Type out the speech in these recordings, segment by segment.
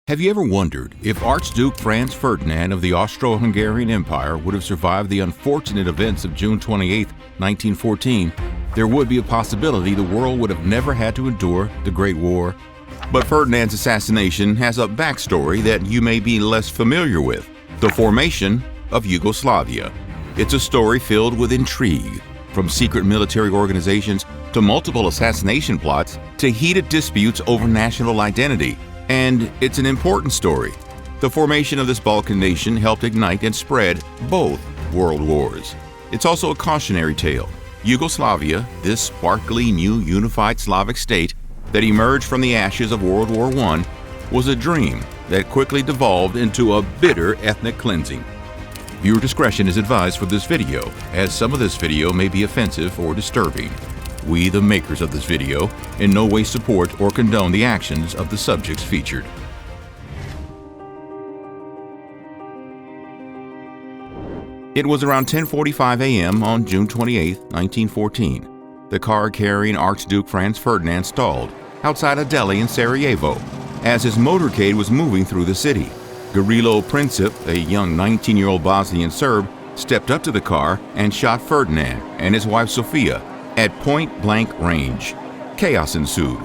Have you ever wondered if Archduke Franz Ferdinand of the Austro-Hungarian Empire would have survived the unfortunate events of June 28, 1914? There would be a possibility the world would have never had to endure the Great War. But Ferdinand's assassination has a backstory that you may be less familiar with: the formation of Yugoslavia. It's a story filled with intrigue, from secret military organizations to multiple assassination plots to heated disputes over national identity. And it's an important story. The formation of this Balkan nation helped ignite and spread both world wars. It's also a cautionary tale. Yugoslavia, this sparkly new unified Slavic state that emerged from the ashes of World War I, was a dream that quickly devolved into a bitter ethnic cleansing. Viewer discretion is advised for this video, as some of this video may be offensive or disturbing. We, the makers of this video, in no way support or condone the actions of the subjects featured. It was around 10:45 a.m. on June 28, 1914. The car carrying Archduke Franz Ferdinand stalled outside a deli in Sarajevo as his motorcade was moving through the city. Gavrilo Princip, a young 19-year-old Bosnian Serb, stepped up to the car and shot Ferdinand and his wife Sofia at point-blank range. Chaos ensued.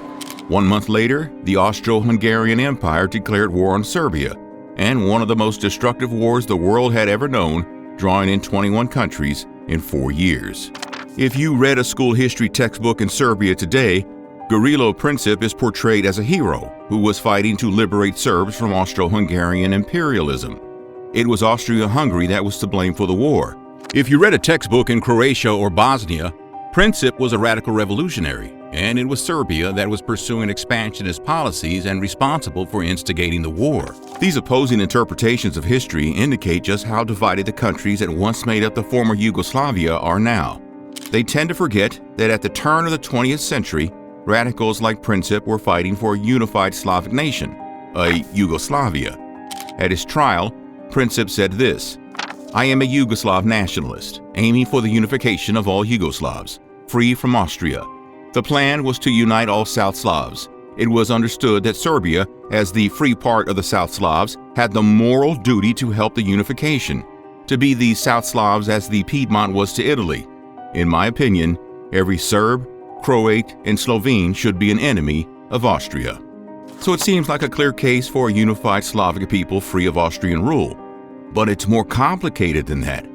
1 month later, the Austro-Hungarian Empire declared war on Serbia, and one of the most destructive wars the world had ever known, drawing in 21 countries in 4 years. If you read a school history textbook in Serbia today, Gavrilo Princip is portrayed as a hero who was fighting to liberate Serbs from Austro-Hungarian imperialism. It was Austria-Hungary that was to blame for the war. If you read a textbook in Croatia or Bosnia, Princip was a radical revolutionary, and it was Serbia that was pursuing expansionist policies and responsible for instigating the war. These opposing interpretations of history indicate just how divided the countries that once made up the former Yugoslavia are now. They tend to forget that at the turn of the 20th century, radicals like Princip were fighting for a unified Slavic nation, a Yugoslavia. At his trial, Princip said this: "I am a Yugoslav nationalist, aiming for the unification of all Yugoslavs, free from Austria." The plan was to unite all South Slavs. It was understood that Serbia, as the free part of the South Slavs, had the moral duty to help the unification, to be the South Slavs as the Piedmont was to Italy. In my opinion, every Serb, Croat, and Slovene should be an enemy of Austria. So it seems like a clear case for a unified Slavic people free of Austrian rule. But it's more complicated than that.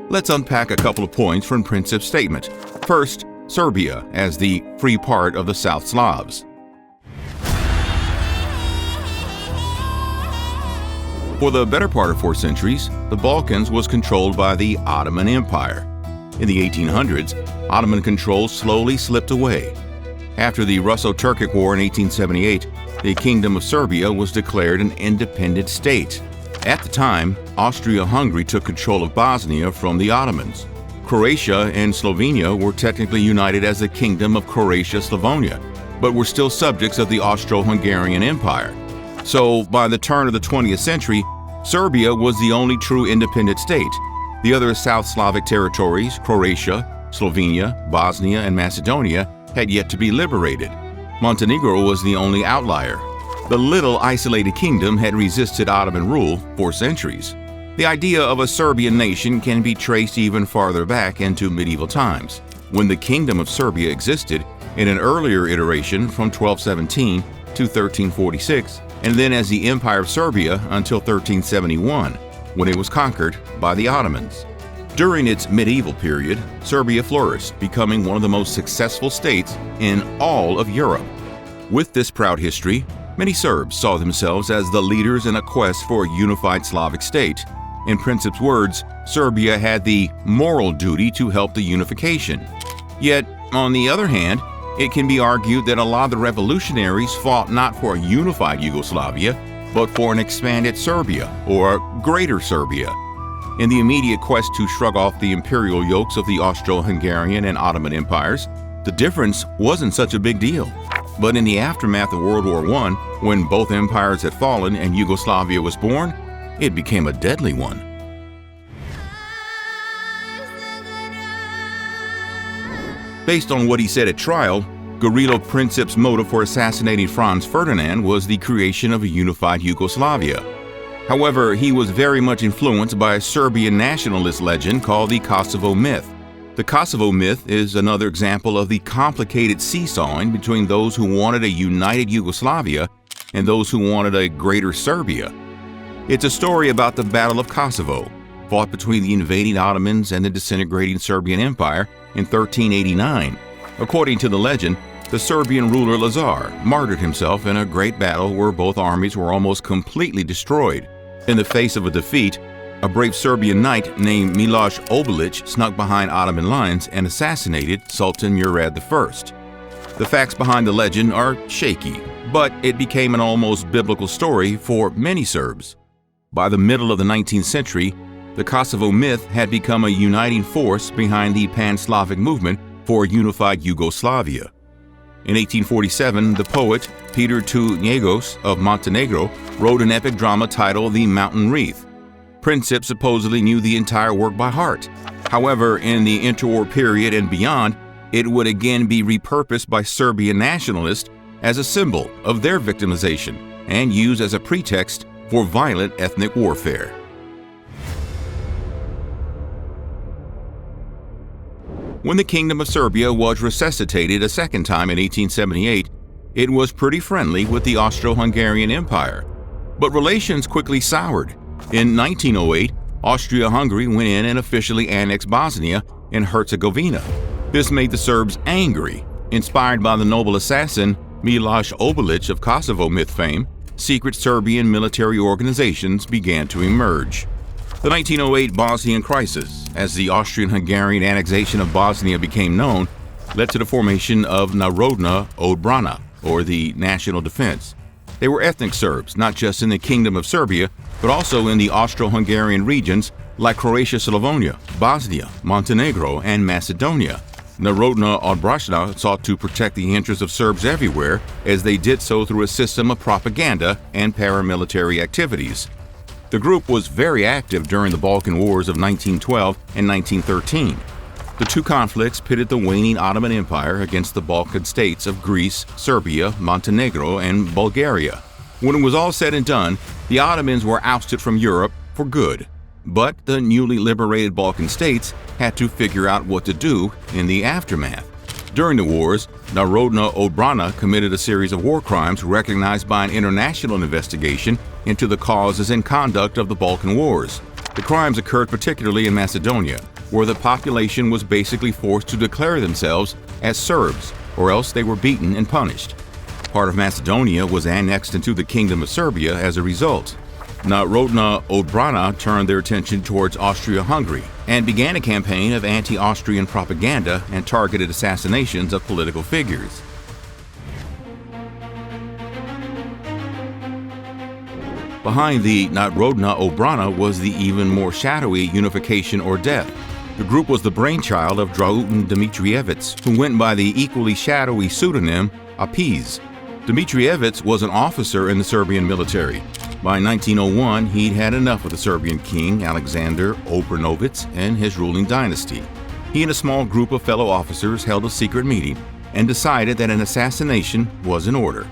Let's unpack a couple of points from Princip's statement. First, Serbia as the free part of the South Slavs. For the better part of 4 centuries, the Balkans was controlled by the Ottoman Empire. In the 1800s, Ottoman control slowly slipped away. After the Russo-Turkic War in 1878, the Kingdom of Serbia was declared an independent state. At the time, Austria-Hungary took control of Bosnia from the Ottomans. Croatia and Slovenia were technically united as the Kingdom of Croatia-Slavonia, but were still subjects of the Austro-Hungarian Empire. So, by the turn of the 20th century, Serbia was the only true independent state. The other South Slavic territories, Croatia, Slovenia, Bosnia, and Macedonia, had yet to be liberated. Montenegro was the only outlier. The little isolated kingdom had resisted Ottoman rule for centuries. The idea of a Serbian nation can be traced even farther back into medieval times, when the Kingdom of Serbia existed in an earlier iteration from 1217 to 1346, and then as the Empire of Serbia until 1371, when it was conquered by the Ottomans. During its medieval period, Serbia flourished, becoming one of the most successful states in all of Europe. With this proud history, many Serbs saw themselves as the leaders in a quest for a unified Slavic state. In Princip's words, Serbia had the moral duty to help the unification. Yet, on the other hand, it can be argued that a lot of the revolutionaries fought not for a unified Yugoslavia, but for an expanded Serbia, or Greater Serbia. In the immediate quest to shrug off the imperial yokes of the Austro-Hungarian and Ottoman empires, the difference wasn't such a big deal. But in the aftermath of World War I, when both empires had fallen and Yugoslavia was born, it became a deadly one. Based on what he said at trial, Guerrilla Princip's motive for assassinating Franz Ferdinand was the creation of a unified Yugoslavia. However, he was very much influenced by a Serbian nationalist legend called the Kosovo Myth. The Kosovo Myth is another example of the complicated seesawing between those who wanted a united Yugoslavia and those who wanted a greater Serbia. It's a story about the Battle of Kosovo, fought between the invading Ottomans and the disintegrating Serbian Empire in 1389. According to the legend, the Serbian ruler Lazar martyred himself in a great battle where both armies were almost completely destroyed. In the face of a defeat, a brave Serbian knight named Miloš Obilić snuck behind Ottoman lines and assassinated Sultan Murad I. The facts behind the legend are shaky, but it became an almost biblical story for many Serbs. By the middle of the 19th century, the Kosovo myth had become a uniting force behind the Pan-Slavic movement for a unified Yugoslavia. In 1847, the poet Peter II Njegos of Montenegro wrote an epic drama titled The Mountain Wreath. Princip supposedly knew the entire work by heart. However, in the interwar period and beyond, it would again be repurposed by Serbian nationalists as a symbol of their victimization and used as a pretext for violent ethnic warfare. When the Kingdom of Serbia was resuscitated a second time in 1878, it was pretty friendly with the Austro-Hungarian Empire. But relations quickly soured. In 1908, Austria-Hungary went in and officially annexed Bosnia and Herzegovina. This made the Serbs angry. Inspired by the noble assassin Miloš Obilić of Kosovo Myth fame, secret Serbian military organizations began to emerge. The 1908 Bosnian crisis, as the Austrian-Hungarian annexation of Bosnia became known, led to the formation of Narodna Odbrana, or the National Defense. They were ethnic Serbs, not just in the Kingdom of Serbia, but also in the Austro-Hungarian regions like Croatia, Slavonia, Bosnia, Montenegro, and Macedonia. Narodna Odbrana sought to protect the interests of Serbs everywhere, as they did so through a system of propaganda and paramilitary activities. The group was very active during the Balkan Wars of 1912 and 1913. The two conflicts pitted the waning Ottoman Empire against the Balkan states of Greece, Serbia, Montenegro, and Bulgaria. When it was all said and done, the Ottomans were ousted from Europe for good. But the newly liberated Balkan states had to figure out what to do in the aftermath. During the wars, Narodna Odbrana committed a series of war crimes recognized by an international investigation into the causes and conduct of the Balkan Wars. The crimes occurred particularly in Macedonia, where the population was basically forced to declare themselves as Serbs, or else they were beaten and punished. Part of Macedonia was annexed into the Kingdom of Serbia as a result. Narodna Odbrana turned their attention towards Austria-Hungary and began a campaign of anti-Austrian propaganda and targeted assassinations of political figures. Behind the Narodna Odbrana was the even more shadowy Unification or Death. The group was the brainchild of Dragutin Dimitrijević, who went by the equally shadowy pseudonym Apis. Dimitrijević was an officer in the Serbian military. By 1901, he'd had enough of the Serbian king, Alexander Obrenović, and his ruling dynasty. He and a small group of fellow officers held a secret meeting and decided that an assassination was in order.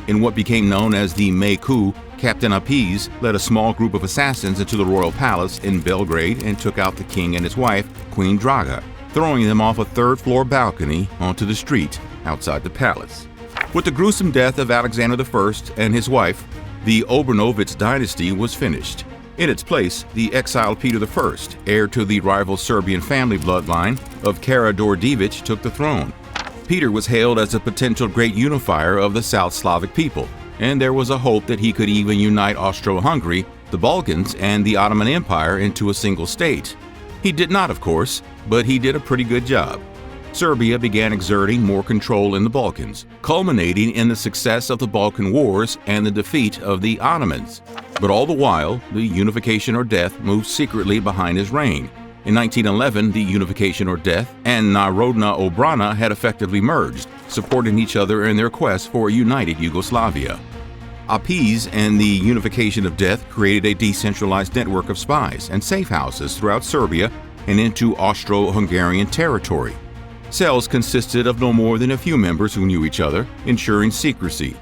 In what became known as the May coup, Captain Apis led a small group of assassins into the royal palace in Belgrade and took out the king and his wife, Queen Draga, throwing them off a third-floor balcony onto the street outside the palace. With the gruesome death of Alexander I and his wife, the Obrenović dynasty was finished. In its place, the exiled Peter I, heir to the rival Serbian family bloodline of Karađorđević, took the throne. Peter was hailed as a potential great unifier of the South Slavic people, and there was a hope that he could even unite Austro-Hungary, the Balkans, and the Ottoman Empire into a single state. He did not, of course, but he did a pretty good job. Serbia began exerting more control in the Balkans, culminating in the success of the Balkan Wars and the defeat of the Ottomans. But all the while, the Unification or Death moved secretly behind his reign. In 1911, the Unification or Death and Narodna Odbrana had effectively merged, supporting each other in their quest for a united Yugoslavia. Apis and the Unification of Death created a decentralized network of spies and safe houses throughout Serbia and into Austro-Hungarian territory. Cells consisted of no more than a few members who knew each other, ensuring secrecy.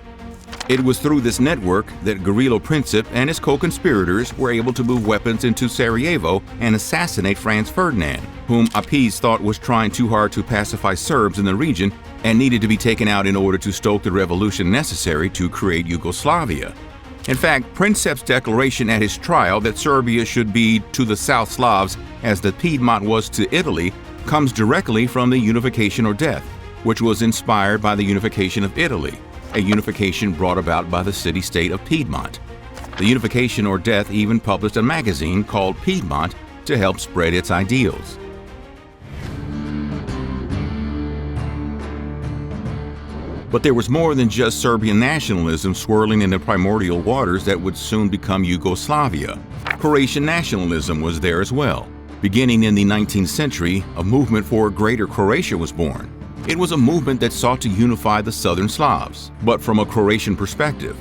It was through this network that Gavrilo Princip and his co-conspirators were able to move weapons into Sarajevo and assassinate Franz Ferdinand, whom Apis thought was trying too hard to pacify Serbs in the region and needed to be taken out in order to stoke the revolution necessary to create Yugoslavia. In fact, Princip's declaration at his trial that Serbia should be to the South Slavs as the Piedmont was to Italy comes directly from the Unification or Death, which was inspired by the unification of Italy, a unification brought about by the city-state of Piedmont. The Unification or Death even published a magazine called Piedmont to help spread its ideals. But there was more than just Serbian nationalism swirling in the primordial waters that would soon become Yugoslavia. Croatian nationalism was there as well. Beginning in the 19th century, a movement for a greater Croatia was born. It was a movement that sought to unify the southern Slavs, but from a Croatian perspective.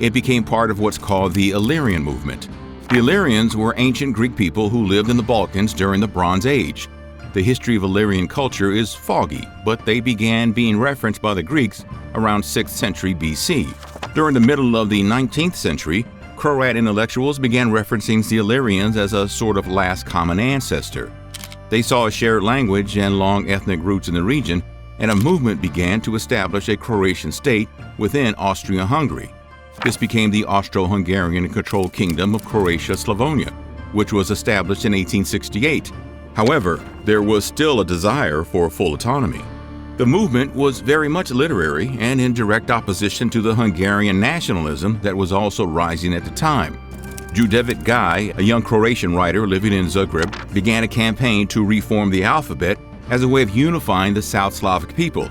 It became part of what's called the Illyrian movement. The Illyrians were ancient Greek people who lived in the Balkans during the Bronze Age. The history of Illyrian culture is foggy, but they began being referenced by the Greeks around 6th century BC. During the middle of the 19th century, Croat intellectuals began referencing the Illyrians as a sort of last common ancestor. They saw a shared language and long ethnic roots in the region, and a movement began to establish a Croatian state within Austria-Hungary. This became the Austro-Hungarian-controlled Kingdom of Croatia-Slavonia, which was established in 1868. However, there was still a desire for full autonomy. The movement was very much literary and in direct opposition to the Hungarian nationalism that was also rising at the time. Judevic Guy, a young Croatian writer living in Zagreb, began a campaign to reform the alphabet as a way of unifying the South Slavic people.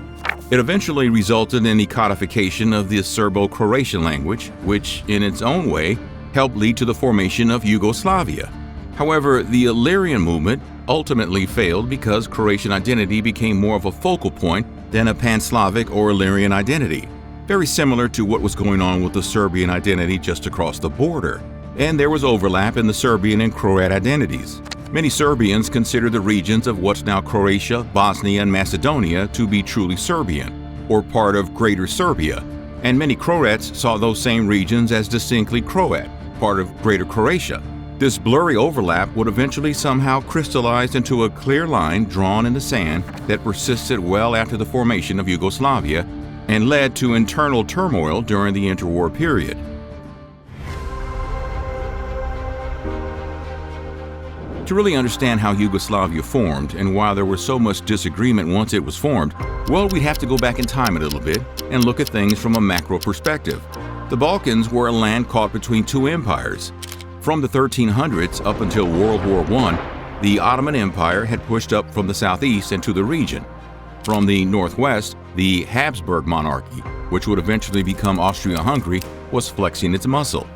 It eventually resulted in the codification of the Serbo-Croatian language, which, in its own way, helped lead to the formation of Yugoslavia. However, the Illyrian movement ultimately failed because Croatian identity became more of a focal point than a pan-Slavic or Illyrian identity, very similar to what was going on with the Serbian identity just across the border. And there was overlap in the Serbian and Croat identities. Many Serbians consider the regions of what's now Croatia, Bosnia, and Macedonia to be truly Serbian, or part of Greater Serbia, and many Croats saw those same regions as distinctly Croat, part of Greater Croatia. This blurry overlap would eventually somehow crystallize into a clear line drawn in the sand that persisted well after the formation of Yugoslavia and led to internal turmoil during the interwar period. To really understand how Yugoslavia formed and why there was so much disagreement once it was formed, well, we'd have to go back in time a little bit and look at things from a macro perspective. The Balkans were a land caught between two empires. From the 1300s up until World War I, the Ottoman Empire had pushed up from the southeast into the region. From the northwest, the Habsburg monarchy, which would eventually become Austria-Hungary, was flexing its muscle.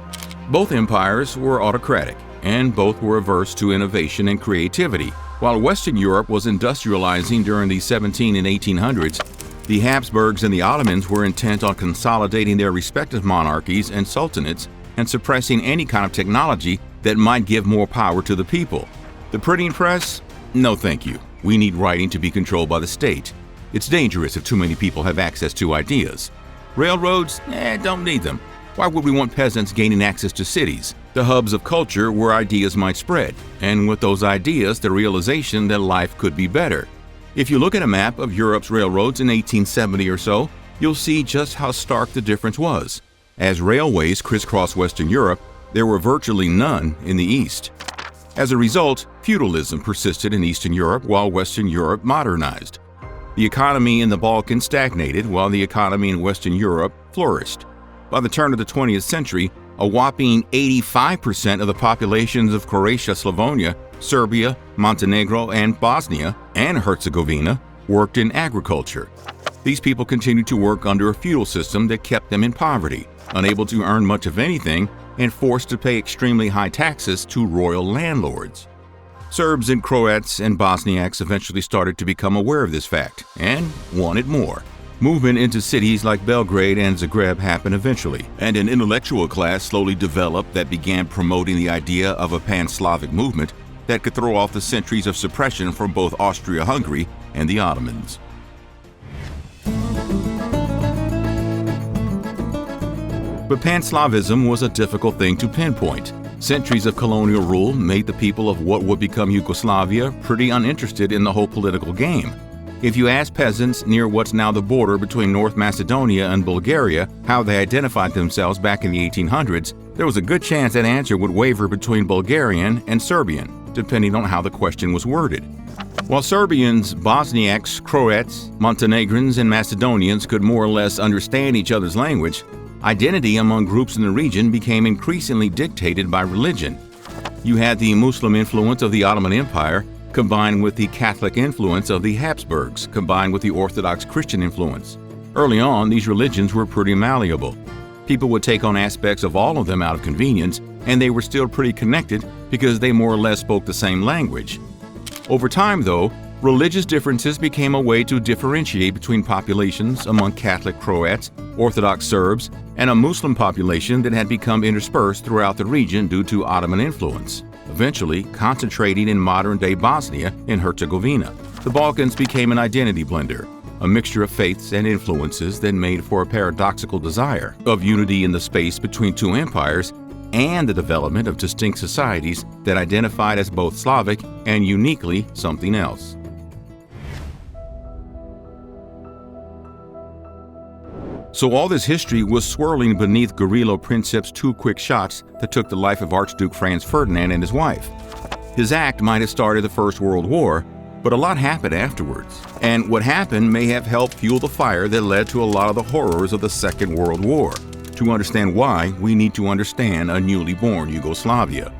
Both empires were autocratic, and both were averse to innovation and creativity. While Western Europe was industrializing during the 17 and 1800s, the Habsburgs and the Ottomans were intent on consolidating their respective monarchies and sultanates and suppressing any kind of technology that might give more power to the people. The printing press? No thank you. We need writing to be controlled by the state. It's dangerous if too many people have access to ideas. Railroads? Don't need them. Why would we want peasants gaining access to cities, the hubs of culture where ideas might spread, and with those ideas, the realization that life could be better? If you look at a map of Europe's railroads in 1870 or so, you'll see just how stark the difference was. As railways crisscrossed Western Europe, there were virtually none in the East. As a result, feudalism persisted in Eastern Europe while Western Europe modernized. The economy in the Balkans stagnated while the economy in Western Europe flourished. By the turn of the 20th century, a whopping 85% of the populations of Croatia, Slavonia, Serbia, Montenegro, and Bosnia and Herzegovina worked in agriculture. These people continued to work under a feudal system that kept them in poverty, unable to earn much of anything, and forced to pay extremely high taxes to royal landlords. Serbs and Croats and Bosniaks eventually started to become aware of this fact and wanted more. Movement into cities like Belgrade and Zagreb happened eventually, and an intellectual class slowly developed that began promoting the idea of a pan-Slavic movement that could throw off the centuries of suppression from both Austria-Hungary and the Ottomans. But Pan-Slavism was a difficult thing to pinpoint. Centuries of colonial rule made the people of what would become Yugoslavia pretty uninterested in the whole political game. If you ask peasants near what's now the border between North Macedonia and Bulgaria how they identified themselves back in the 1800s, there was a good chance that answer would waver between Bulgarian and Serbian, depending on how the question was worded. While Serbians, Bosniaks, Croats, Montenegrins, and Macedonians could more or less understand each other's language, identity among groups in the region became increasingly dictated by religion. You had the Muslim influence of the Ottoman Empire, combined with the Catholic influence of the Habsburgs, combined with the Orthodox Christian influence. Early on, these religions were pretty malleable. People would take on aspects of all of them out of convenience, and they were still pretty connected because they more or less spoke the same language. Over time, though, religious differences became a way to differentiate between populations among Catholic Croats, Orthodox Serbs, and a Muslim population that had become interspersed throughout the region due to Ottoman influence, eventually concentrating in modern-day Bosnia and Herzegovina. The Balkans became an identity blender, a mixture of faiths and influences that made for a paradoxical desire of unity in the space between two empires and the development of distinct societies that identified as both Slavic and uniquely something else. So all this history was swirling beneath Gavrilo Princip's two quick shots that took the life of Archduke Franz Ferdinand and his wife. His act might have started the First World War, but a lot happened afterwards. And what happened may have helped fuel the fire that led to a lot of the horrors of the Second World War. To understand why, we need to understand a newly born Yugoslavia.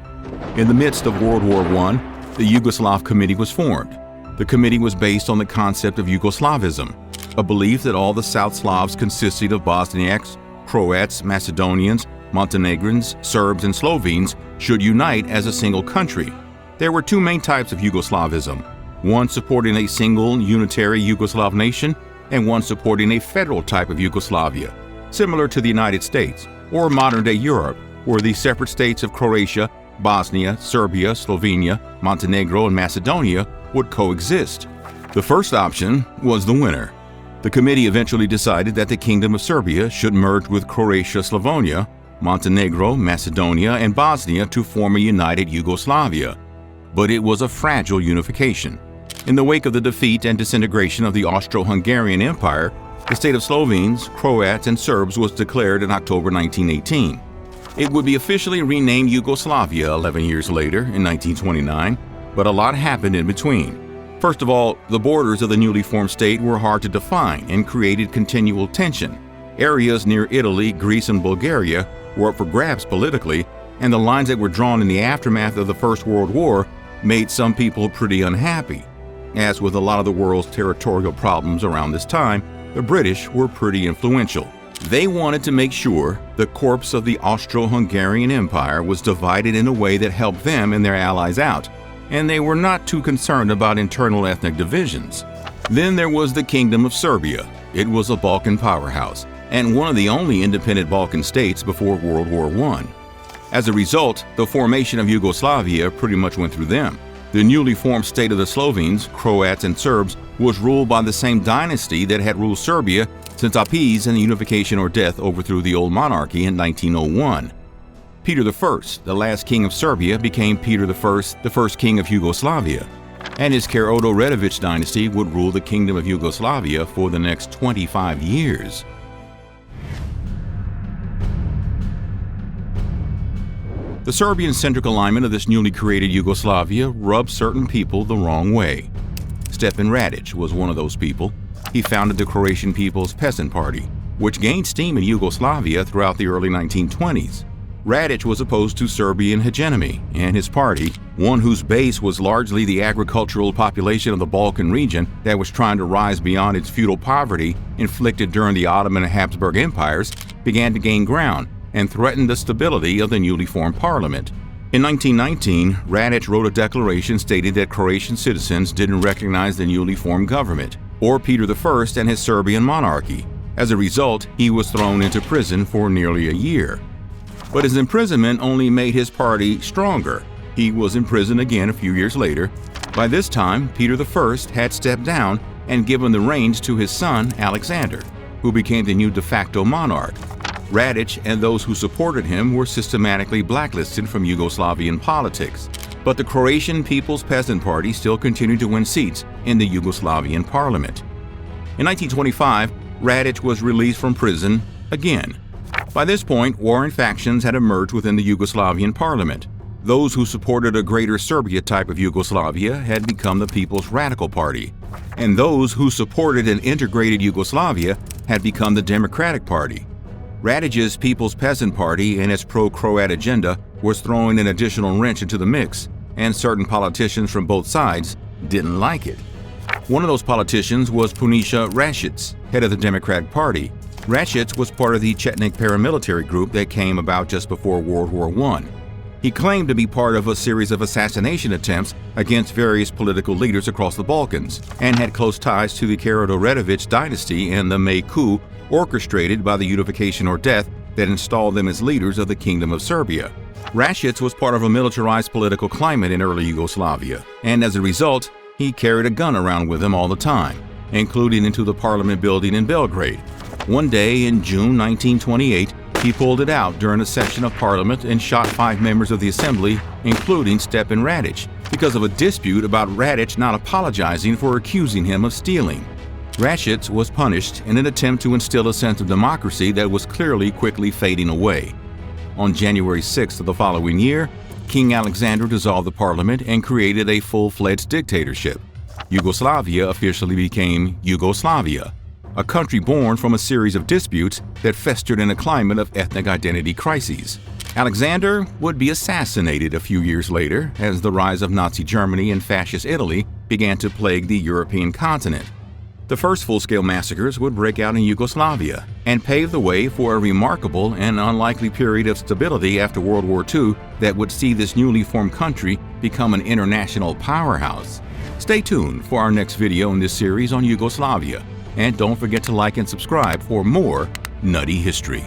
In the midst of World War I, the Yugoslav Committee was formed. The committee was based on the concept of Yugoslavism, a belief that all the South Slavs consisted of Bosniaks, Croats, Macedonians, Montenegrins, Serbs, and Slovenes should unite as a single country. There were two main types of Yugoslavism, one supporting a single unitary Yugoslav nation and one supporting a federal type of Yugoslavia, similar to the United States or modern-day Europe, where the separate states of Croatia, Bosnia, Serbia, Slovenia, Montenegro, and Macedonia would coexist. The first option was the winner. The committee eventually decided that the Kingdom of Serbia should merge with Croatia, Slavonia, Montenegro, Macedonia, and Bosnia to form a united Yugoslavia. But it was a fragile unification. In the wake of the defeat and disintegration of the Austro-Hungarian Empire, the state of Slovenes, Croats, and Serbs was declared in October 1918. It would be officially renamed Yugoslavia 11 years later, in 1929, but a lot happened in between. First of all, the borders of the newly formed state were hard to define and created continual tension. Areas near Italy, Greece, and Bulgaria were up for grabs politically, and the lines that were drawn in the aftermath of the First World War made some people pretty unhappy. As with a lot of the world's territorial problems around this time, the British were pretty influential. They wanted to make sure the corpse of the Austro-Hungarian Empire was divided in a way that helped them and their allies out, and they were not too concerned about internal ethnic divisions. Then there was the Kingdom of Serbia. It was a Balkan powerhouse, and one of the only independent Balkan states before World War I. As a result, the formation of Yugoslavia pretty much went through them. The newly formed state of the Slovenes, Croats, and Serbs was ruled by the same dynasty that had ruled Serbia since Appice and the Unification or death overthrew the old monarchy in 1901. Peter I, the last king of Serbia, became Peter I, the first king of Yugoslavia, and his Karađorđević dynasty would rule the Kingdom of Yugoslavia for the next 25 years. The Serbian-centric alignment of this newly created Yugoslavia rubbed certain people the wrong way. Stjepan Radić was one of those people. He founded the Croatian People's Peasant Party, which gained steam in Yugoslavia throughout the early 1920s. Radić was opposed to Serbian hegemony, and his party, one whose base was largely the agricultural population of the Balkan region that was trying to rise beyond its feudal poverty inflicted during the Ottoman and Habsburg empires, began to gain ground and threatened the stability of the newly formed parliament. In 1919, Radić wrote a declaration stating that Croatian citizens didn't recognize the newly formed government, or Peter I and his Serbian monarchy. As a result, he was thrown into prison for nearly a year. But his imprisonment only made his party stronger. He was imprisoned again a few years later. By this time, Peter I had stepped down and given the reins to his son Alexander, who became the new de facto monarch. Radić and those who supported him were systematically blacklisted from Yugoslavian politics, but the Croatian People's Peasant Party still continued to win seats in the Yugoslavian parliament. In 1925, Radić was released from prison again. By this point, warring factions had emerged within the Yugoslavian parliament. Those who supported a greater Serbia type of Yugoslavia had become the People's Radical Party, and those who supported an integrated Yugoslavia had become the Democratic Party. Radic's People's Peasant Party and its pro-Croat agenda was throwing an additional wrench into the mix, and certain politicians from both sides didn't like it. One of those politicians was Puniša Rašić, head of the Democratic Party. Rašić was part of the Chetnik paramilitary group that came about just before World War I. He claimed to be part of a series of assassination attempts against various political leaders across the Balkans, and had close ties to the Karađorđević dynasty and the May coup orchestrated by the Unification or death that installed them as leaders of the Kingdom of Serbia. Rašić was part of a militarized political climate in early Yugoslavia, and as a result, he carried a gun around with him all the time, including into the parliament building in Belgrade. One day in June 1928, he pulled it out during a session of parliament and shot 5 members of the assembly, including Stepan Radić, because of a dispute about Radić not apologizing for accusing him of stealing. Rašić was punished in an attempt to instill a sense of democracy that was clearly quickly fading away. On January 6th of the following year, King Alexander dissolved the parliament and created a full-fledged dictatorship. Yugoslavia officially became Yugoslavia, a country born from a series of disputes that festered in a climate of ethnic identity crises. Alexander would be assassinated a few years later as the rise of Nazi Germany and Fascist Italy began to plague the European continent. The first full-scale massacres would break out in Yugoslavia and pave the way for a remarkable and unlikely period of stability after World War II that would see this newly formed country become an international powerhouse. Stay tuned for our next video in this series on Yugoslavia, and don't forget to like and subscribe for more Nutty History.